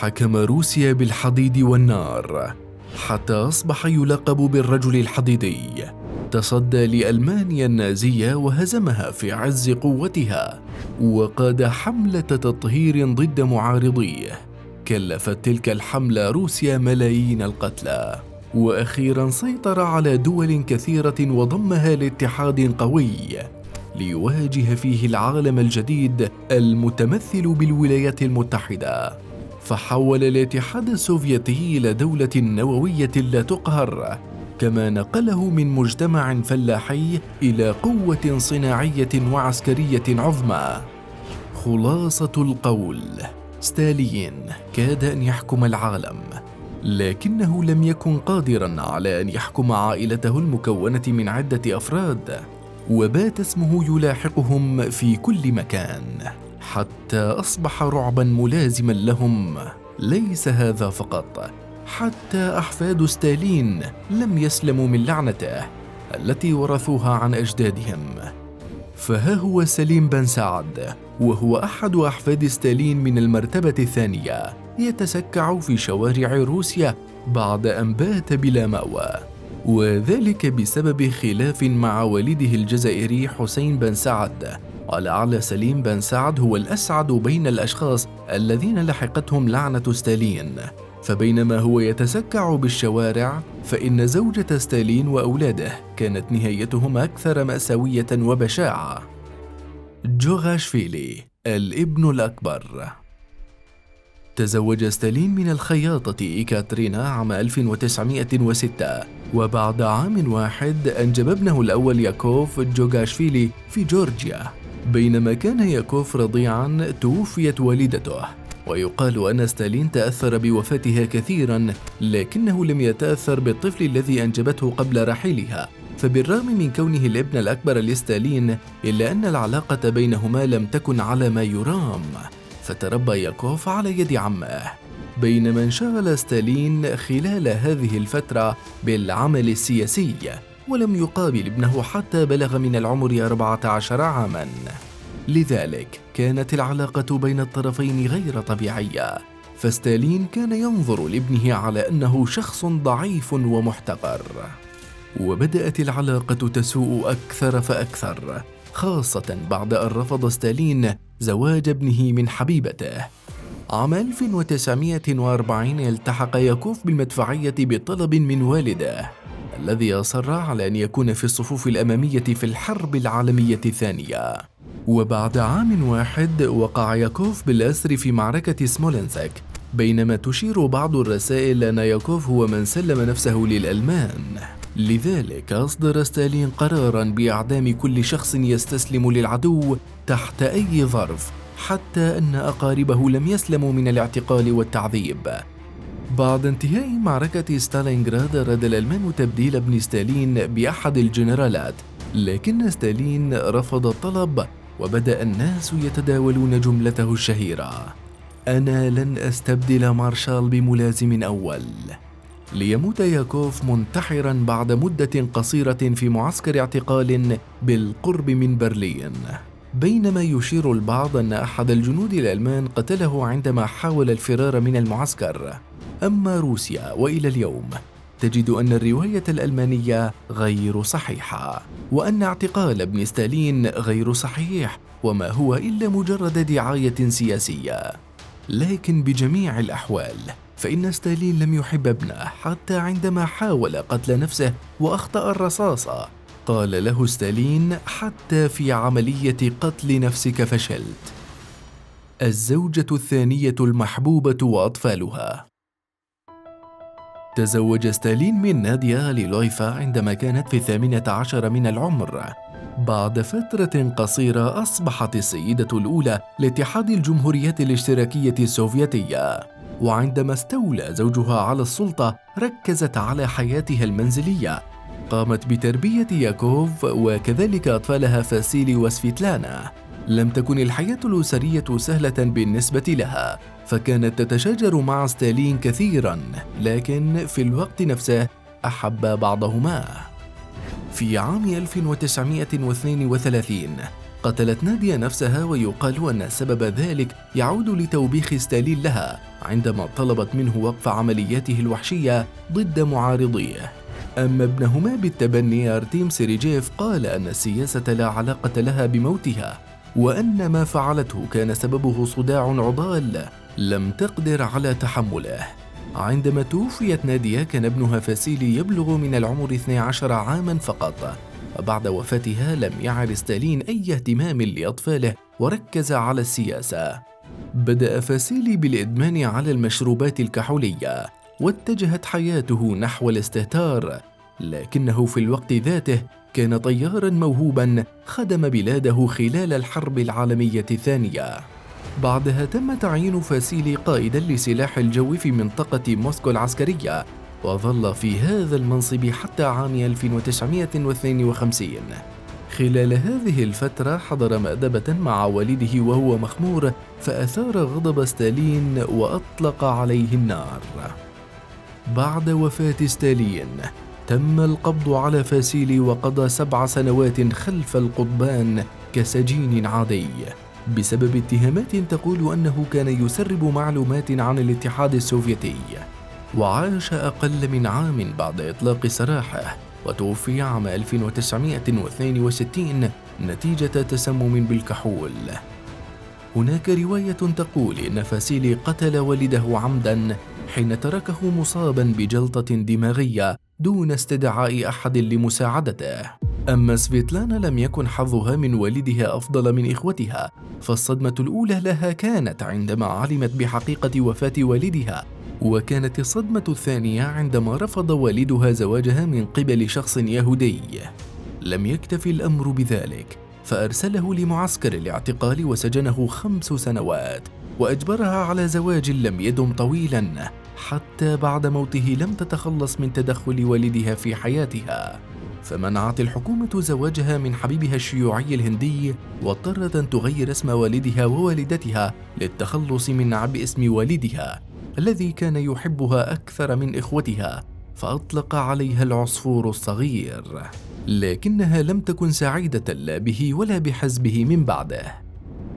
حكم روسيا بالحديد والنار حتى أصبح يلقب بالرجل الحديدي. تصدى لألمانيا النازية وهزمها في عز قوتها، وقاد حملة تطهير ضد معارضيه كلفت تلك الحملة روسيا ملايين القتلى، وأخيرا سيطر على دول كثيرة وضمها لاتحاد قوي ليواجه فيه العالم الجديد المتمثل بالولايات المتحدة. فحول الاتحاد السوفيتي إلى دولة نووية لا تقهر، كما نقله من مجتمع فلاحي إلى قوة صناعية وعسكرية عظمى. خلاصة القول: ستالين كاد أن يحكم العالم، لكنه لم يكن قادراً على أن يحكم عائلته المكونة من عدة أفراد، وبات اسمه يلاحقهم في كل مكان حتى أصبح رعباً ملازماً لهم. ليس هذا فقط، حتى أحفاد ستالين لم يسلموا من لعنته التي ورثوها عن أجدادهم. فها هو سليم بن سعد، وهو أحد أحفاد ستالين من المرتبة الثانية، يتسكع في شوارع روسيا بعد أن بات بلا مأوى، وذلك بسبب خلاف مع والده الجزائري حسين بن سعد. ولعل سليم بن سعد هو الأسعد بين الأشخاص الذين لحقتهم لعنة ستالين. فبينما هو يتسكع بالشوارع، فإن زوجة ستالين وأولاده كانت نهايتهم أكثر مأساوية وبشاعة. جوغاشفيلي الابن الأكبر. تزوج ستالين من الخياطة إيكاترينا عام 1906، وبعد عام واحد أنجب ابنه الأول ياكوف جوغاشفيلي في جورجيا. بينما كان ياكوف رضيعا توفيت والدته، ويقال أن ستالين تأثر بوفاتها كثيرا، لكنه لم يتأثر بالطفل الذي أنجبته قبل رحيلها. فبالرغم من كونه الابن الأكبر لستالين، إلا أن العلاقة بينهما لم تكن على ما يرام، فتربى ياكوف على يد عمه. بينما انشغل ستالين خلال هذه الفترة بالعمل السياسي، ولم يقابل ابنه حتى بلغ من العمر 14 عاما. لذلك كانت العلاقة بين الطرفين غير طبيعية، فستالين كان ينظر لابنه على أنه شخص ضعيف ومحتقر. وبدأت العلاقة تسوء أكثر فأكثر، خاصة بعد أن رفض ستالين زواج ابنه من حبيبته. عام 1940 التحق ياكوف بالمدفعية بطلب من والده الذي أصر على أن يكون في الصفوف الأمامية في الحرب العالمية الثانية. وبعد عام واحد وقع ياكوف بالأسر في معركة سمولنسك، بينما تشير بعض الرسائل أن ياكوف هو من سلم نفسه للألمان. لذلك أصدر ستالين قراراً بإعدام كل شخص يستسلم للعدو تحت أي ظرف، حتى أن أقاربه لم يسلموا من الاعتقال والتعذيب. بعد انتهاء معركة ستالينغراد أراد الألمان تبديل ابن ستالين بأحد الجنرالات، لكن ستالين رفض الطلب، وبدأ الناس يتداولون جملته الشهيرة: أنا لن أستبدل مارشال بملازم أول. ليموت ياكوف منتحرا بعد مدة قصيرة في معسكر اعتقال بالقرب من برلين. بينما يشير البعض أن أحد الجنود الألمان قتله عندما حاول الفرار من المعسكر. أما روسيا وإلى اليوم تجد أن الرواية الألمانية غير صحيحة، وأن اعتقال ابن ستالين غير صحيح، وما هو إلا مجرد دعاية سياسية. لكن بجميع الأحوال فإن ستالين لم يحب ابنه، حتى عندما حاول قتل نفسه وأخطأ الرصاصة قال له ستالين: حتى في عملية قتل نفسك فشلت. الزوجة الثانية المحبوبة وأطفالها. تزوج ستالين من ناديا ليلويفا عندما كانت في 18 من العمر. بعد فترة قصيرة أصبحت السيدة الأولى لاتحاد الجمهوريات الاشتراكية السوفيتية، وعندما استولى زوجها على السلطة ركزت على حياتها المنزلية. قامت بتربية ياكوف وكذلك أطفالها فاسيلي وسفيتلانا. لم تكن الحياة الأسرية سهلة بالنسبة لها، فكانت تتشاجر مع ستالين كثيرا، لكن في الوقت نفسه أحب بعضهما. في عام 1932 قتلت نادية نفسها، ويقال أن سبب ذلك يعود لتوبيخ ستالين لها عندما طلبت منه وقف عملياته الوحشية ضد معارضيه. أما ابنهما بالتبني أرتيم سيريجيف قال أن السياسة لا علاقة لها بموتها، وأن ما فعلته كان سببه صداع عضال لم تقدر على تحمله. عندما توفيت نادية كان ابنها فاسيلي يبلغ من العمر 12 عاما فقط، وبعد وفاتها لم يعر ستالين أي اهتمام لأطفاله وركز على السياسة. بدأ فاسيلي بالإدمان على المشروبات الكحولية، واتجهت حياته نحو الاستهتار، لكنه في الوقت ذاته كان طياراً موهوباً خدم بلاده خلال الحرب العالمية الثانية. بعدها تم تعيين فاسيلي قائداً لسلاح الجو في منطقة موسكو العسكرية، وظل في هذا المنصب حتى عام 1952. خلال هذه الفترة حضر مأدبة مع والده وهو مخمور، فأثار غضب ستالين وأطلق عليه النار. بعد وفاة ستالين تم القبض على فاسيلي، وقضى 7 سنوات خلف القضبان كسجين عادي بسبب اتهامات تقول أنه كان يسرب معلومات عن الاتحاد السوفيتي. وعاش أقل من عام بعد إطلاق سراحه، وتوفي عام 1962 نتيجة تسمم بالكحول. هناك رواية تقول إن فاسيلي قتل والده عمدا حين تركه مصابا بجلطة دماغية دون استدعاء أحد لمساعدته. أما سفيتلانا لم يكن حظها من والدها أفضل من إخوتها، فالصدمة الأولى لها كانت عندما علمت بحقيقة وفاة والدها، وكانت الصدمة الثانية عندما رفض والدها زواجها من قبل شخص يهودي. لم يكتف الأمر بذلك، فأرسله لمعسكر الاعتقال وسجنه 5 سنوات، وأجبرها على زواج لم يدم طويلا، حتى بعد موته لم تتخلص من تدخل والدها في حياتها، فمنعت الحكومة زواجها من حبيبها الشيوعي الهندي، واضطرت أن تغير اسم والدها ووالدتها للتخلص من عبء اسم والدها الذي كان يحبها أكثر من إخوتها، فأطلق عليها العصفور الصغير. لكنها لم تكن سعيدة لا به ولا بحزبه من بعده.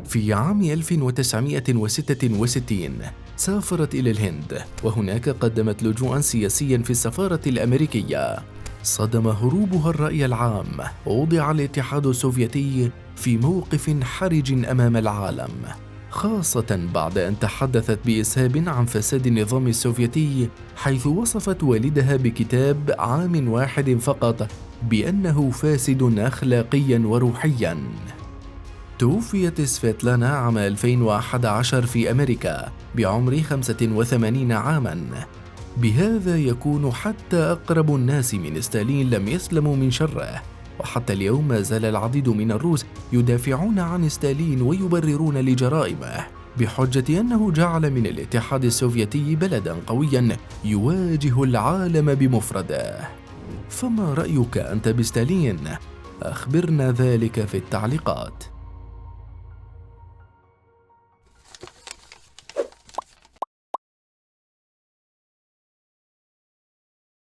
في عام 1966 سافرت إلى الهند، وهناك قدمت لجوءا سياسيا في السفارة الأمريكية. صدم هروبها الرأي العام، ووضع الاتحاد السوفيتي في موقف حرج أمام العالم، خاصة بعد أن تحدثت بإسهاب عن فساد النظام السوفيتي، حيث وصفت والدها بكتاب عام واحد فقط بأنه فاسد أخلاقيا وروحيا. توفيت سفيتلانا عام 2011 في أمريكا بعمر 85 عاما. بهذا يكون حتى أقرب الناس من ستالين لم يسلموا من شره، وحتى اليوم ما زال العديد من الروس يدافعون عن ستالين ويبررون لجرائمه بحجة أنه جعل من الاتحاد السوفيتي بلدا قويا يواجه العالم بمفرده. فما رأيك أنت بستالين؟ أخبرنا ذلك في التعليقات.